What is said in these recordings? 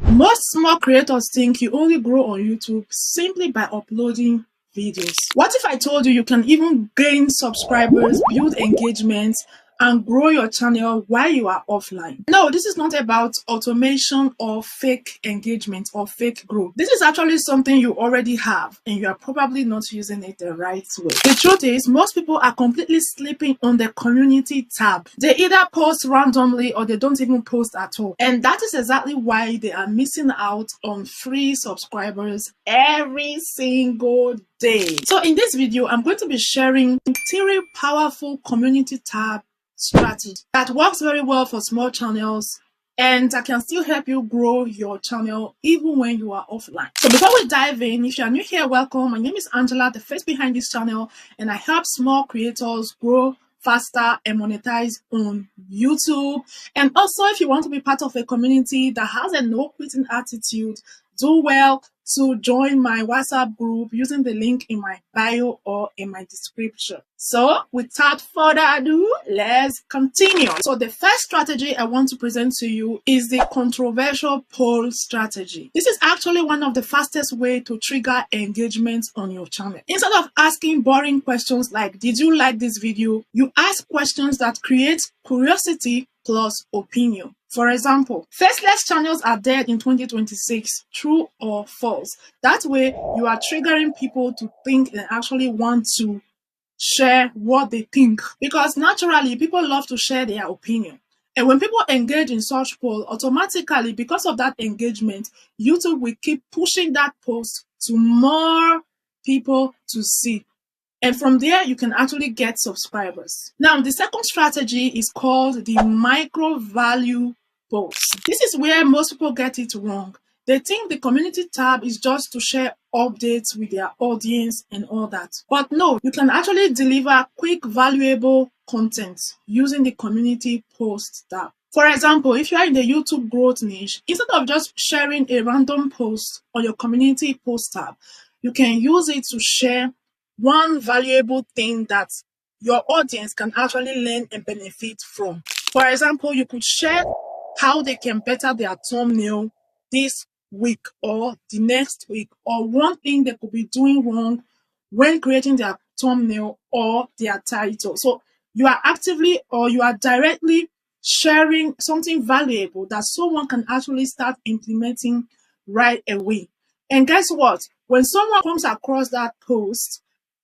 Most small creators think you only grow on YouTube simply by uploading videos. What if I told you you can even gain subscribers, build engagement, and grow your channel while you are offline? No, this is not about automation or fake engagement or fake growth. This is actually something you already have and you are probably not using it the right way. The truth is, most people are completely sleeping on the community tab. They either post randomly or they don't even post at all. And that is exactly why they are missing out on free subscribers every single day. So in this video, I'm going to be sharing 3 powerful community tab strategy that works very well for small channels and that can still help you grow your channel even when you are offline. So before we dive in, if you are new here, welcome. My name is Angela, the face behind this channel, and I help small creators grow faster and monetize on YouTube. And also, if you want to be part of a community that has a no quitting attitude, do well to join my WhatsApp group using the link in my bio or in my description. So without further ado, let's continue. So the first strategy I want to present to you is the controversial poll strategy. This is actually one of the fastest way to trigger engagement on your channel. Instead of asking boring questions like, did you like this video? You ask questions that create curiosity plus opinion. For example, faceless channels are dead in 2026, true or false? That way, you are triggering people to think and actually want to share what they think. Because naturally, people love to share their opinion. And when people engage in such poll, automatically, because of that engagement, YouTube will keep pushing that post to more people to see. And from there, you can actually get subscribers. Now, the second strategy is called the micro value post. This is where most people get it wrong. They think the community tab is just to share updates with their audience and all that. But no, you can actually deliver quick, valuable content using the community post tab. For example, if you are in the YouTube growth niche, instead of just sharing a random post on your community post tab, you can use it to share one valuable thing that your audience can actually learn and benefit from. For example, you could share how they can better their thumbnail this week or the next week, or one thing they could be doing wrong when creating their thumbnail or their title. So you are actively or you are directly sharing something valuable that someone can actually start implementing right away. And guess what? When someone comes across that post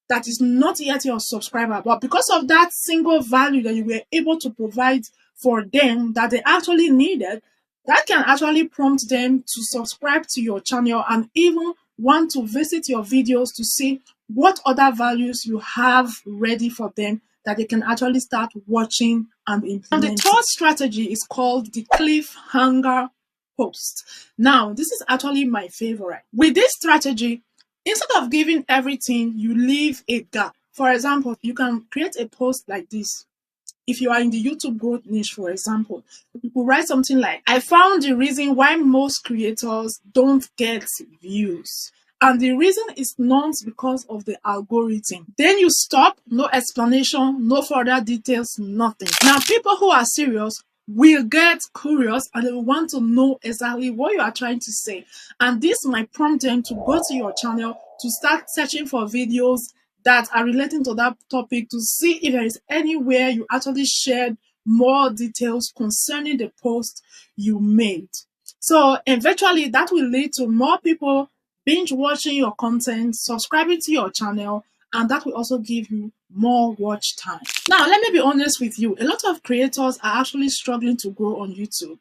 that is not yet your subscriber, but because of that single value that you were able to provide for them that they actually needed, that can actually prompt them to subscribe to your channel and even want to visit your videos to see what other values you have ready for them that they can actually start watching and implementing. And the third strategy is called the cliffhanger post. Now, this is actually my favorite. With this strategy, instead of giving everything, you leave a gap. For example, you can create a post like this. If you are in the YouTube growth niche, for example, you could write something like, I found the reason why most creators don't get views. And the reason is not because of the algorithm. Then you stop, no explanation, no further details, nothing. Now, people who are serious will get curious and they will want to know exactly what you are trying to say. And this might prompt them to go to your channel to start searching for videos that are relating to that topic to see if there is anywhere you actually shared more details concerning the post you made. So eventually that will lead to more people binge watching your content, subscribing to your channel, and that will also give you more watch time. Now, let me be honest with you. A lot of creators are actually struggling to grow on YouTube.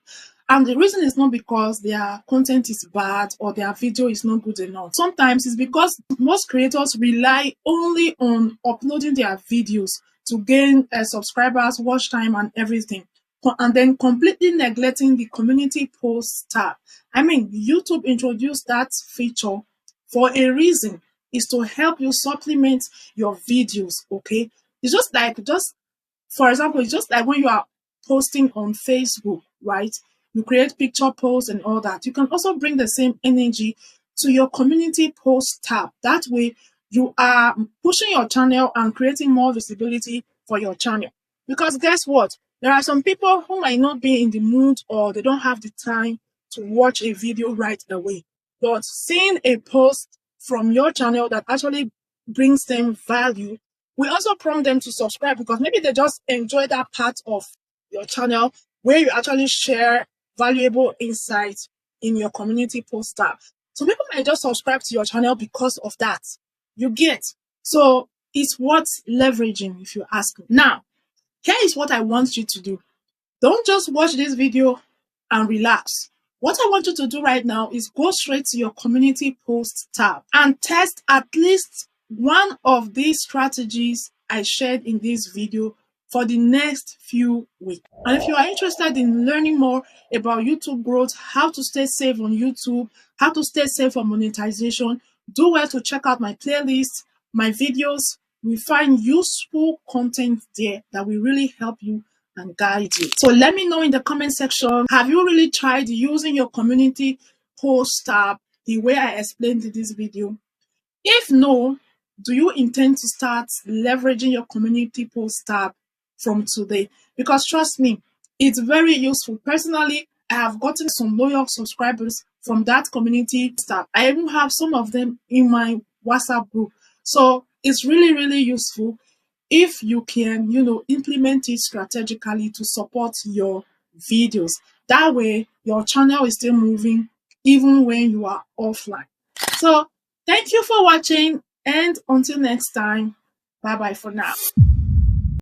And the reason is not because their content is bad or their video is not good enough. Sometimes it's because most creators rely only on uploading their videos to gain subscribers, watch time, and everything. And then completely neglecting the community post tab. I mean, YouTube introduced that feature for a reason. Is to help you supplement your videos, okay? It's just like, for example, it's just like when you are posting on Facebook, right? You create picture posts and all that. You can also bring the same energy to your community post tab. That way, you are pushing your channel and creating more visibility for your channel. Because guess what? There are some people who might not be in the mood or they don't have the time to watch a video right away, but seeing a post from your channel that actually brings them value will also prompt them to subscribe, because maybe they just enjoy that part of your channel where you actually share valuable insights in your community post tab. So people might just subscribe to your channel because of that. You get. So it's worth leveraging, if you ask me. Now, here is what I want you to do. Don't just watch this video and relax. What I want you to do right now is go straight to your community post tab and test at least one of these strategies I shared in this video for the next few weeks. And if you are interested in learning more about YouTube growth, how to stay safe on YouTube, how to stay safe on monetization, do well to check out my playlist, my videos. We find useful content there that will really help you and guide you. So let me know in the comment section, have you really tried using your community post tab the way I explained in this video? If no, do you intend to start leveraging your community post tab from today? Because trust me, it's very useful. Personally, I have gotten some loyal subscribers from that community tab. I even have some of them in my WhatsApp group. So it's really, really useful if you can, implement it strategically to support your videos. That way, your channel is still moving even when you are offline. So thank you for watching, and until next time, bye bye for now.